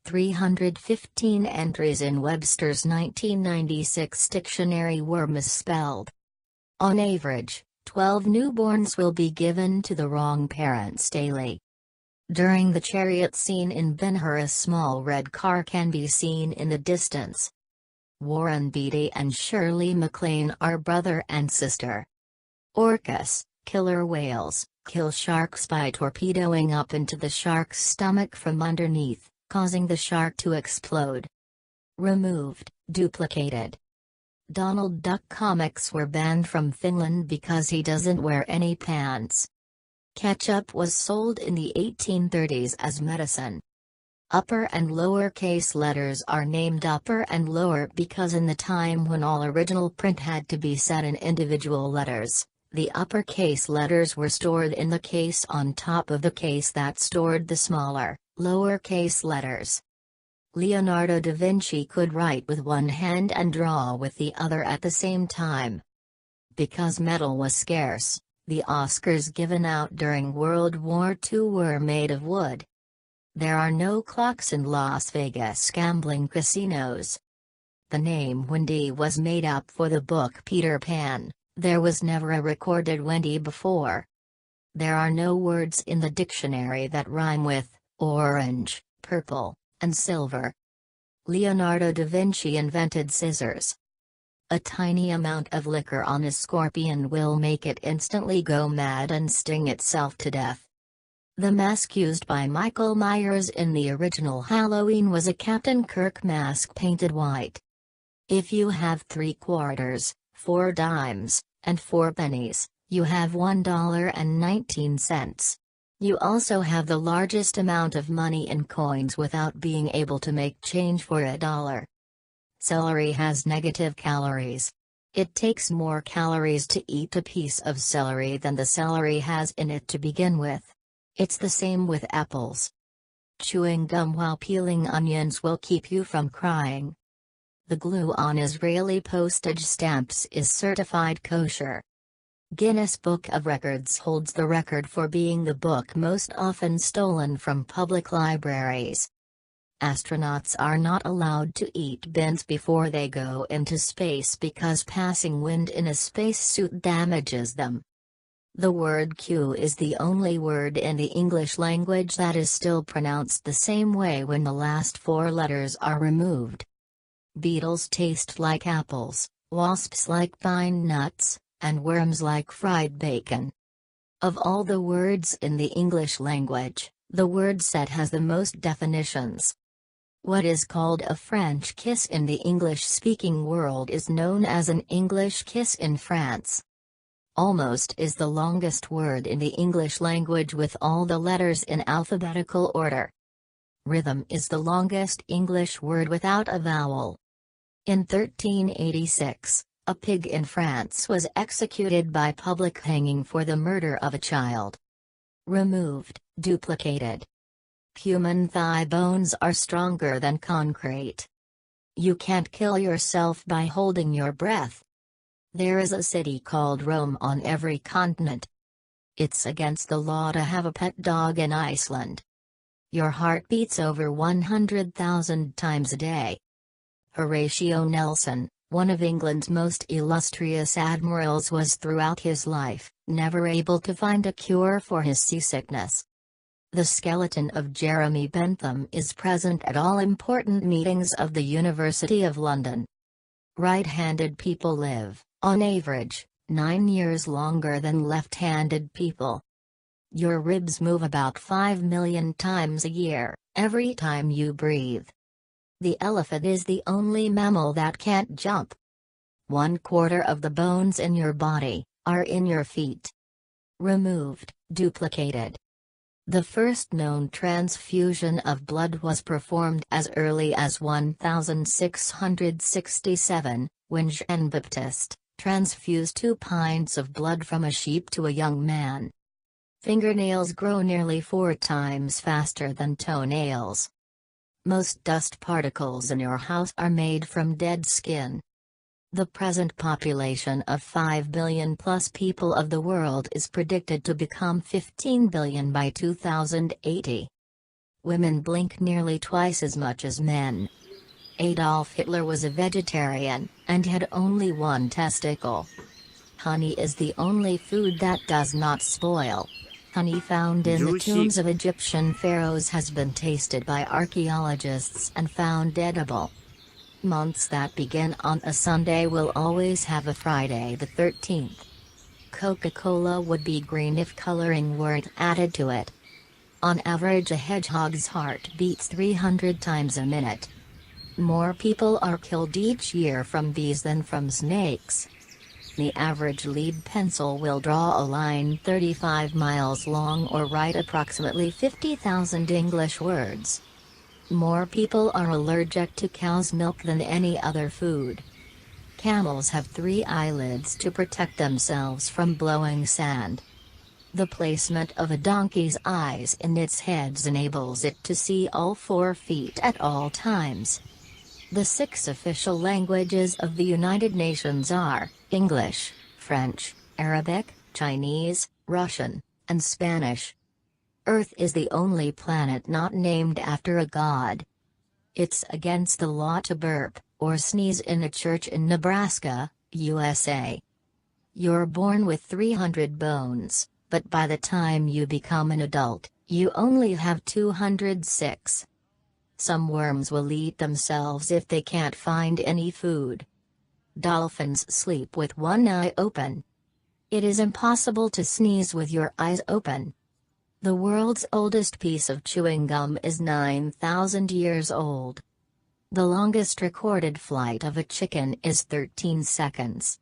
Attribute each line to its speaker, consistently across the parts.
Speaker 1: 315 entries in Webster's 1996 dictionary were misspelled. On average, 12 newborns will be given to the wrong parents daily. During the chariot scene in Ben-Hur, a small red car can be seen in the distance. Warren Beatty and Shirley MacLaine are brother and sister. Orcas, killer whales, kill sharks by torpedoing up into the shark's stomach from underneath, causing the shark to explode. Removed, duplicated. Donald Duck comics were banned from Finland because he doesn't wear any pants. Ketchup was sold in the 1830s as medicine. Upper and lower case letters are named upper and lower because in the time when all original print had to be set in individual letters, the uppercase letters were stored in the case on top of the case that stored the smaller, lowercase letters. Leonardo da Vinci could write with one hand and draw with the other at the same time. Because metal was scarce, the Oscars given out during World War II were made of wood. There are no clocks in Las Vegas gambling casinos. The name Wendy was made up for the book Peter Pan. There was never a recorded Wendy before. There are no words in the dictionary that rhyme with orange, purple, and silver. Leonardo da Vinci invented scissors. A tiny amount of liquor on a scorpion will make it instantly go mad and sting itself to death. The mask used by Michael Myers in the original Halloween was a Captain Kirk mask painted white. If you have 3 quarters, 4 dimes, and 4 pennies, you have $1.19. You also have the largest amount of money in coins without being able to make change for $1. Celery has negative calories. It takes more calories to eat a piece of celery than the celery has in it to begin with. It's the same with apples. Chewing gum while peeling onions will keep you from crying. The glue on Israeli postage stamps is certified kosher. Guinness Book of Records holds the record for being the book most often stolen from public libraries. Astronauts are not allowed to eat beans before they go into space because passing wind in a spacesuit damages them. The word Q is the only word in the English language that is still pronounced the same way when the last 4 letters are removed. Beetles taste like apples, wasps like pine nuts, and worms like fried bacon. Of all the words in the English language, the word set has the most definitions. What is called a French kiss in the English-speaking world is known as an English kiss in France. Almost is the longest word in the English language with all the letters in alphabetical order. Rhythm is the longest English word without a vowel. In 1386, a pig in France was executed by public hanging for the murder of a child. Removed, duplicated. Human thigh bones are stronger than concrete. You can't kill yourself by holding your breath. There is a city called Rome on every continent. It's against the law to have a pet dog in Iceland. Your heart beats over 100,000 times a day. Horatio Nelson, one of England's most illustrious admirals, was throughout his life never able to find a cure for his seasickness. The skeleton of Jeremy Bentham is present at all important meetings of the University of London. Right-handed people live, on average, 9 years longer than left-handed people. Your ribs move about 5 million times a year, every time you breathe. The elephant is the only mammal that can't jump. 1/4 of the bones in your body are in your feet. Removed, duplicated. The first known transfusion of blood was performed as early as 1667, when Jean-Baptiste transfused 2 pints of blood from a sheep to a young man. Fingernails grow nearly 4 times faster than toenails. Most dust particles in your house are made from dead skin. The present population of 5 billion plus people of the world is predicted to become 15 billion by 2080. Women blink nearly twice as much as men. Adolf Hitler was a vegetarian, and had only one testicle. Honey is the only food that does not spoil. Honey found in the tombs of Egyptian pharaohs has been tasted by archaeologists and found edible. Months that begin on a Sunday will always have a Friday the 13th. Coca-Cola would be green if coloring weren't added to it. On average, a hedgehog's heart beats 300 times a minute. More people are killed each year from bees than from snakes. The average lead pencil will draw a line 35 miles long or write approximately 50,000 English words. More people are allergic to cow's milk than any other food. Camels have 3 eyelids to protect themselves from blowing sand. The placement of a donkey's eyes in its head enables it to see all 4 feet at all times. The 6 official languages of the United Nations are English, French, Arabic, Chinese, Russian, and Spanish. Earth is the only planet not named after a god. It's against the law to burp or sneeze in a church in Nebraska, USA. You're born with 300 bones, but by the time you become an adult, you only have 206. Some worms will eat themselves if they can't find any food. Dolphins sleep with one eye open. It is impossible to sneeze with your eyes open. The world's oldest piece of chewing gum is 9,000 years old. The longest recorded flight of a chicken is 13 seconds.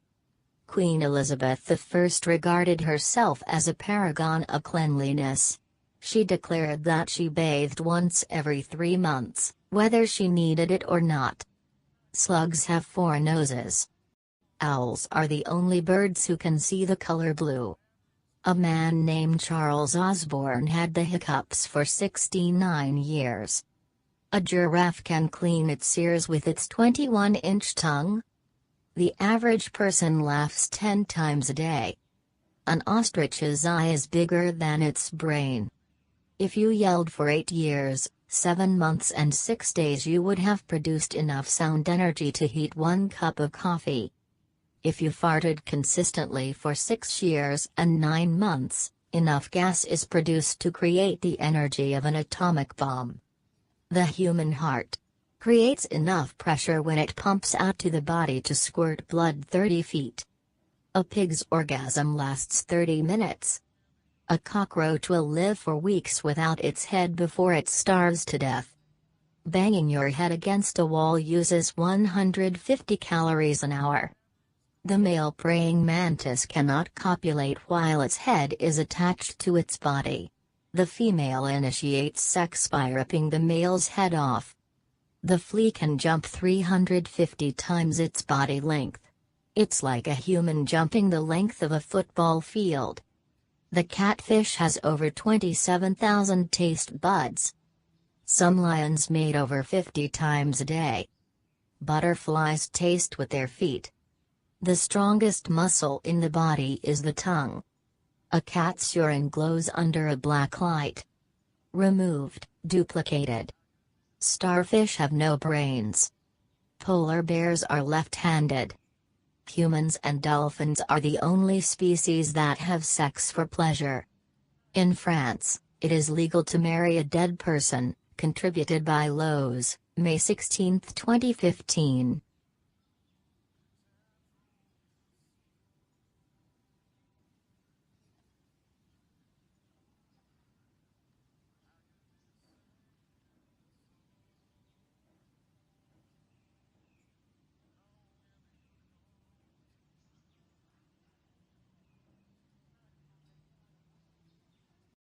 Speaker 1: Queen Elizabeth I regarded herself as a paragon of cleanliness. She declared that she bathed once every 3 months, whether she needed it or not. Slugs have 4 noses. Owls are the only birds who can see the color blue. A man named Charles Osborne had the hiccups for 69 years. A giraffe can clean its ears with its 21-inch tongue. The average person laughs 10 times a day. An ostrich's eye is bigger than its brain. If you yelled for 8 years, 7 months and 6 days, you would have produced enough sound energy to heat 1 cup of coffee. If you farted consistently for 6 years and 9 months, enough gas is produced to create the energy of an atomic bomb. The human heart creates enough pressure when it pumps out to the body to squirt blood 30 feet. A pig's orgasm lasts 30 minutes. A cockroach will live for weeks without its head before it starves to death. Banging your head against a wall uses 150 calories an hour. The male praying mantis cannot copulate while its head is attached to its body. The female initiates sex by ripping the male's head off. The flea can jump 350 times its body length. It's like a human jumping the length of a football field. The catfish has over 27,000 taste buds. Some lions mate over 50 times a day. Butterflies taste with their feet. The strongest muscle in the body is the tongue. A cat's urine glows under a black light. Removed, duplicated. Starfish have no brains. Polar bears are left-handed. Humans and dolphins are the only species that have sex for pleasure. In France, it is legal to marry a dead person, contributed by Lowe's, May 16, 2015.